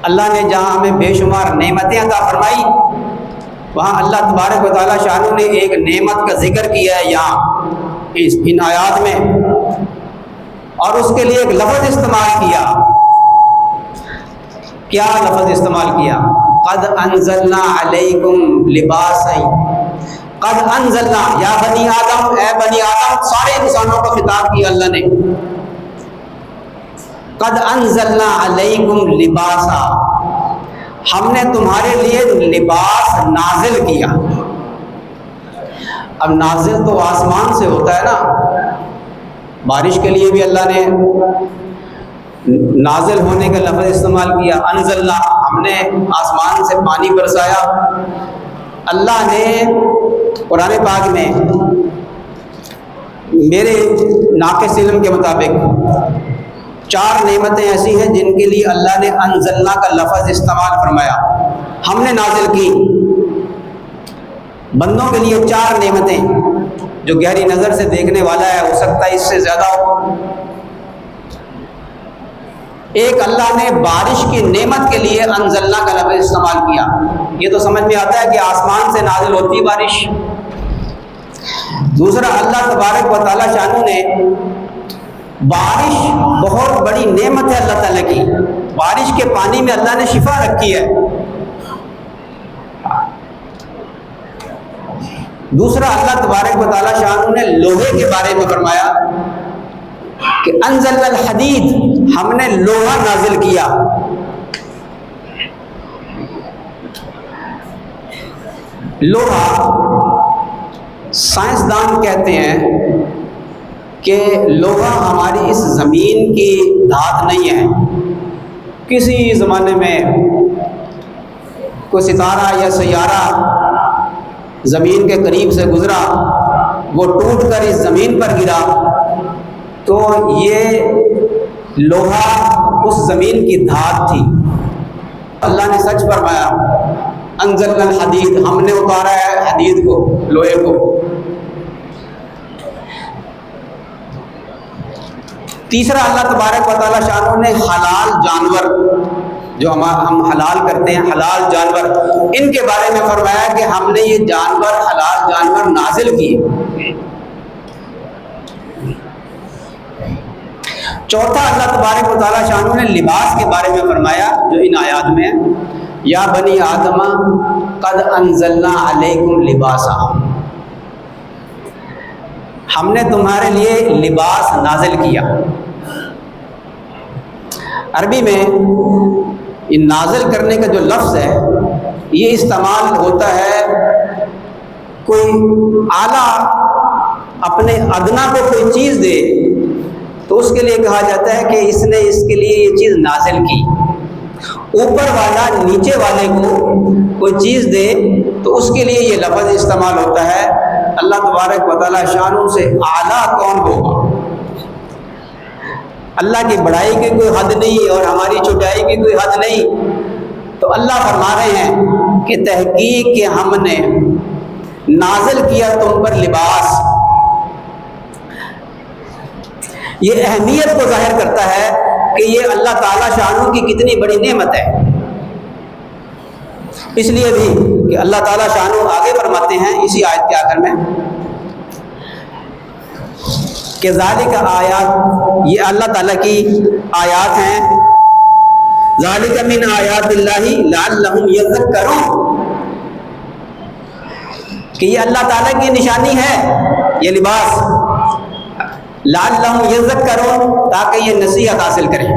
اللہ نے جہاں ہمیں بے شمار نعمتیں عطا فرمائی، وہاں اللہ تبارک و تعالیٰ شانہ نے ایک نعمت کا ذکر کیا ہے یہاں ان آیات میں، اور اس کے لیے ایک لفظ استعمال کیا۔ کیا لفظ استعمال کیا؟ قد انزلنا علیکم لباسا، قد انزلنا، یا بنی آدم، اے بنی آدم، سارے انسانوں کو خطاب کیا اللہ نے، قد انزلنا علیکم لباسا، ہم نے تمہارے لیے لباس نازل کیا۔ اب نازل تو آسمان سے ہوتا ہے نا، بارش کے لیے بھی اللہ نے نازل ہونے کا لفظ استعمال کیا، انزلنا، ہم نے آسمان سے پانی برسایا۔ اللہ نے قرآن پاک میں میرے ناقص علم کے مطابق 4 نعمتیں ایسی ہیں جن کے لیے اللہ نے انزلنا کا لفظ استعمال فرمایا، ہم نے نازل کی۔ بندوں کے لیے 4 نعمتیں، جو گہری نظر سے دیکھنے والا ہے ہو سکتا ہے اس سے زیادہ ہو۔ ایک، اللہ نے بارش کی نعمت کے لیے انزلنا کا لفظ استعمال کیا، یہ تو سمجھ میں آتا ہے کہ آسمان سے نازل ہوتی بارش۔ دوسرا، اللہ تبارک و تعالیٰ شانہ نے، بارش بہت بڑی نعمت ہے اللہ تعالیٰ کی، بارش کے پانی میں اللہ نے شفا رکھی ہے۔ دوسرا، اللہ تبارک و تعالیٰ شانہ نے لوہے کے بارے میں فرمایا کہ انزلنا الحدید، ہم نے لوہا نازل کیا۔ لوہا، سائنسدان کہتے ہیں کہ لوہا ہماری اس زمین کی دھات نہیں ہے۔ کسی زمانے میں کوئی ستارہ یا سیارہ زمین کے قریب سے گزرا، وہ ٹوٹ کر اس زمین پر گرا، تو یہ لوہا اس زمین کی دھات تھی۔ اللہ نے سچ فرمایا، انزلنا الحدید، ہم نے اتارا ہے حدید کو، لوہے کو۔ تیسرا، اللہ تبارک و تعالیٰ شانہ نے حلال جانور، جو ہم حلال کرتے ہیں، حلال جانور، ان کے بارے میں فرمایا کہ ہم نے یہ جانور، حلال جانور نازل کیے۔ چوتھا، اللہ تبارک و تعالیٰ شانہ نے لباس کے بارے میں فرمایا، جو ان آیات میں، یا بنی آدم قد انزلنا علیکم لباسا، ہم نے تمہارے لیے لباس نازل کیا۔ عربی میں یہ نازل کرنے کا جو لفظ ہے، یہ استعمال ہوتا ہے کوئی اعلیٰ اپنے ادنا کو کوئی چیز دے تو اس کے لیے کہا جاتا ہے کہ اس نے اس کے لیے یہ چیز نازل کی۔ اوپر والا نیچے والے کو کوئی چیز دے تو اس کے لیے یہ لفظ استعمال ہوتا ہے۔ اللہ تبارک و تعالیٰ شانہ سے اعلیٰ کون ہوگا؟ اللہ کی بڑائی کی کوئی حد نہیں اور ہماری چھوٹائی کی کوئی حد نہیں، تو اللہ فرما رہے ہیں کہ تحقیق کہ ہم نے نازل کیا تم پر لباس۔ یہ اہمیت کو ظاہر کرتا ہے کہ یہ اللہ تعالیٰ شانہ کی کتنی بڑی نعمت ہے۔ اس لیے بھی کہ اللہ تعالیٰ شانہ آگے فرماتے ہیں اسی آیت کے آخر میں کہ ذالک آیات، یہ اللہ تعالیٰ کی آیات ہیں، ذالک من آیات اللہ لعلہم یذکرون، کہ یہ اللہ تعالیٰ کی نشانی ہے یہ لباس، لعلہم یذکرون، تاکہ یہ نصیحت حاصل کریں۔